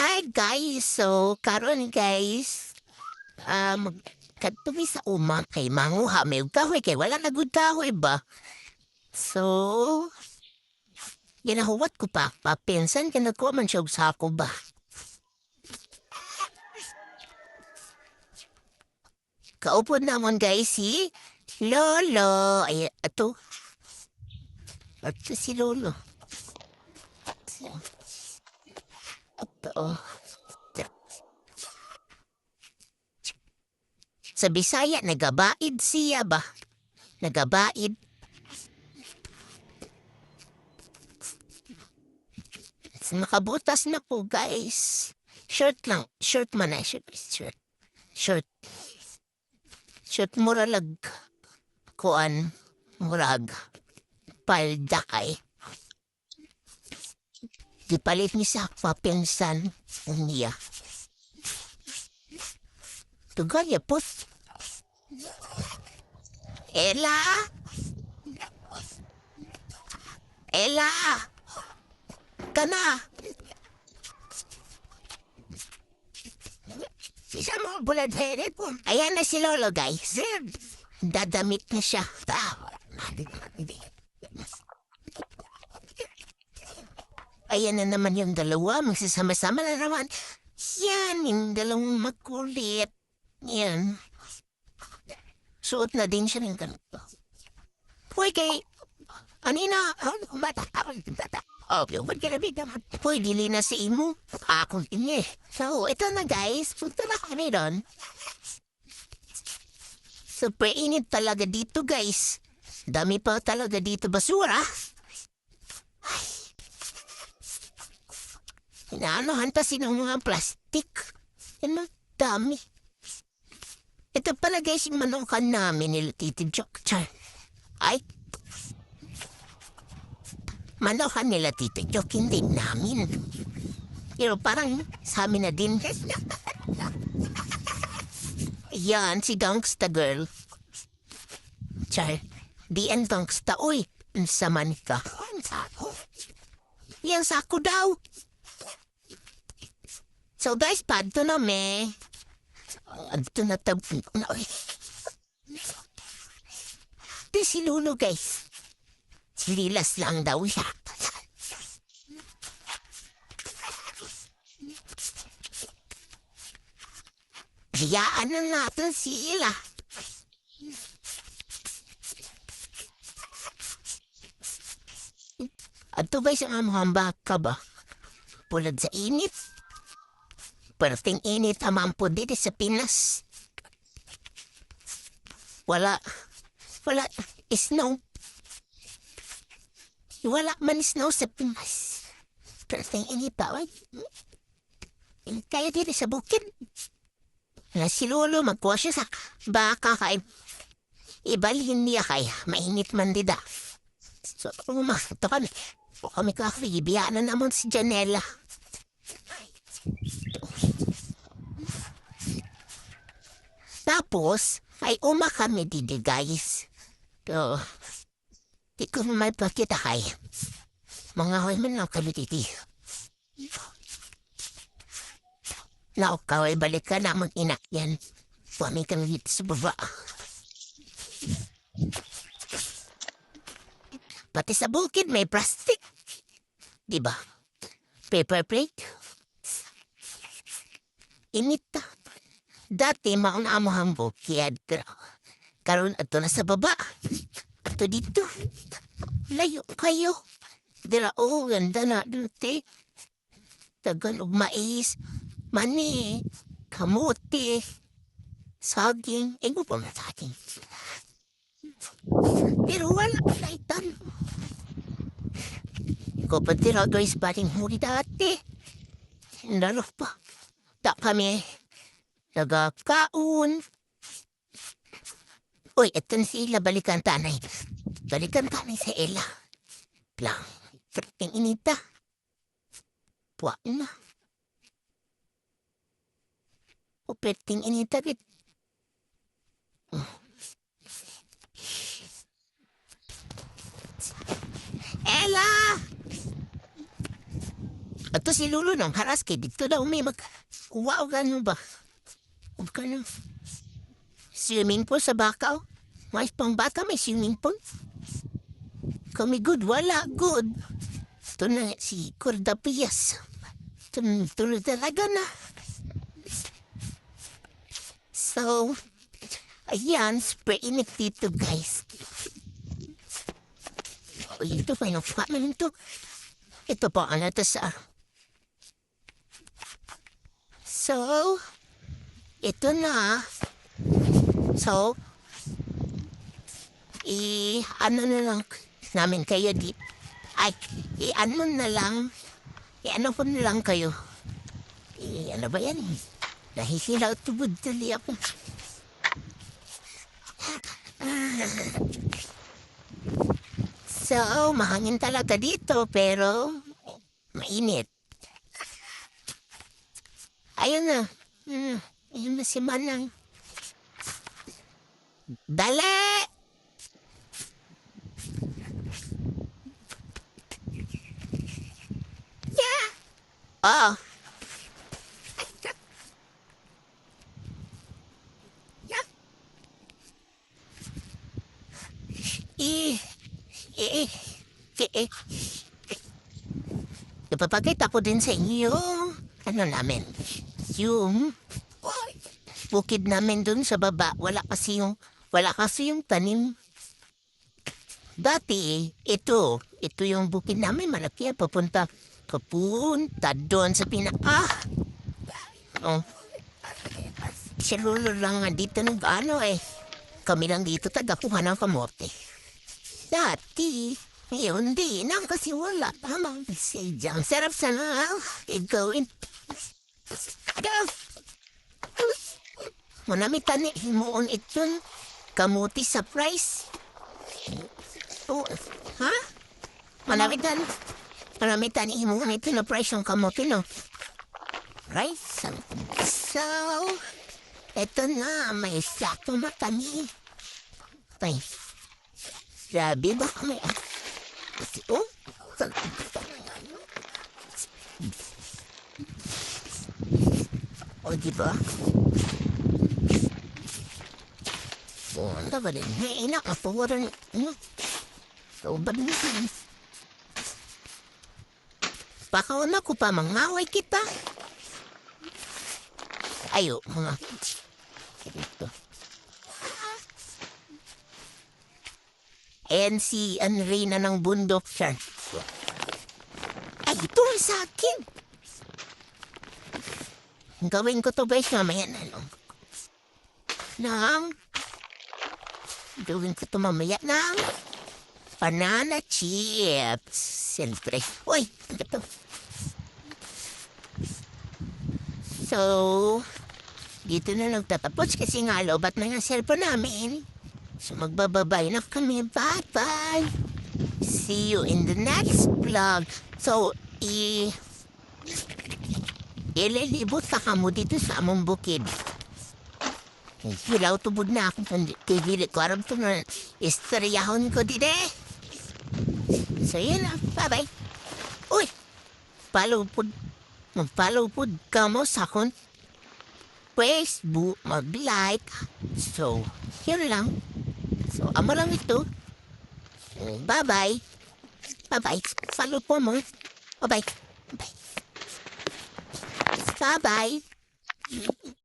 Hi guys, so karon guys, kadto mi sa uma kay manguha may og kahoy kay wala na gud kahoy ba. So, ginahuwat ko pa, papinsan ka nagkuha man siya og sako ba. Kaupod namon guys si Lolo. Ay, ato si Lolo. Ato. Sa Bisaya, nagabaid siya ba? Nagabaid. Nakabutas na po, guys. Short lang. Short man na. Short. Short. Short muralag. Kuan. Murag. Palda kay. Gipalit ni sa papinsan niya. Tugaya po. Ella! Ella! Kana! Isa mo buladherit po. Ayan na si Lolo, guys. Dadamit na siya. Ayan na naman yung dalawa. Magsasama-sama na naman. Yan, yung dalawang makulit. Yan. Suot na din siya ng ganito. Hoy, kay... Anina, bata. Okay, ba't ka nabig naman? Hoy, dili na si Imo. Ako din eh. So, ito na guys. Punta na kami doon. Super init talaga dito guys. Dami pa talaga dito basura. Ay. Inaanohan pa sinong mga plastic. Yan ang dami. Ito pala guys yung manukan namin nila Titi Joke. Ay. Manukan nila Titi Joke, hindi namin. Pero parang sa amin na din. Yan, si Gangsta Girl. Char, di ang Gangsta. Uy, sa man ka. Yan sako daw. So guys, padto na me. Adto na tabun ko na. Di si Lolo guys. Sililas lang daw siya. Hayaan na natin sila. Ato guys ang amhamba ka ba? Pulad sa init. Perting init amampo dito sa Pinas. Wala snow. Wala man snow sa Pinas. Perting init ba? Kaya dito sa bukid. Na si Lolo magkuha siya sa baka kay ibalhin niya kay mainit man dida. So, ito kami kakribiya na naman si Janela. Tapos, ay kami didi guys. So, di ko may pakita kay. Mga hoy man lang kami didi. Kaway balik ka na mag-inakyan. Pwami kami dito sa baba. Pati sa bukid may plastic. Diba? Paper plate. Init ta. Dati maunamahang bukid. Karon ato na sa baba. Ato dito. Layo kayo. Dira ganda na dito. Tagalog mais. Mani. Kamuti. Saging. Ego pa na saging. Pero wala na itan. Ko pa tira guys pating huli dati. Lalo pa. Tak kami. Nagakaon. Uy, eto na si Ella. Balikan tanay. Balikan tanay sa Ella. Lang. Freaking inita. Puwak na. Uperting inita bit. Ella! Ato si Lolo nang haras kay dito daw may kuha o gano'n ba? O gano'n. Swimming pool sa Bakaw. May pang bata may swimming pool. Kami good, wala good. Ito na si Corda Pias. Ito na talaga na. So, ayan, super init dito guys. O, ito pa yung family ito. Ito po ang natas So, ito na. So, ano na lang namin kayo di. Ay, ano na lang. Ano po na lang kayo. Ano ba yan? Nahihilaw tubod tuloy ako. So, mahangin talaga dito, pero mainit. Ayun na. Ayun na si Manang. Dali! Yeah! Oh. Ipapakita ko din sa inyo ano namin. Yung bukid namin dun sa baba. Wala kasi yung tanim. Dati, ito yung bukid namin. Malaki yan. Papunta doon sa pinaka. Oh. Si Lolo lang nga dito ng kami lang dito tagakuha ng kamote. Dati, ngayon di na kasi wala tamang siya. Sarap sana gawin. Manami tani himoon iton kamuti sa price. Oh, ha? Manami tani himoon ito na price yung kamuti no. Rice. So, eto na may sakto matani. Tay. Grabe ba kami? Oh? O, diba? Oh, ang ba rin? May ina ka po rin. So, ba rin? Pakauna ko pa mangaway kita. Ayo, mga. Ito. And si Anrina ng bundok siya. Ay, ito ang sa akin. Gawin ko to guys mamaya na lang. Gawin ko to mamaya ng banana chips. Siyempre. Uy, ito. So, dito na nagtatapos kasi nga lobat na yung cellphone namin. So, magbababay na kami. Bye-bye. See you in the next vlog. So, ililibot ka mo dito sa among bukid. Hilaw tubod na ako. Kigili ko. Aram ito na istoryahon ko dito. So, yun na. Bye-bye. Uy! Mag-follow po ka mo sa akong Facebook. Mag-like. So, yun lang. So, amo lang ito. Bye-bye. Bye-bye. Follow po mo. Bye-bye. Bye-bye. Bye-bye.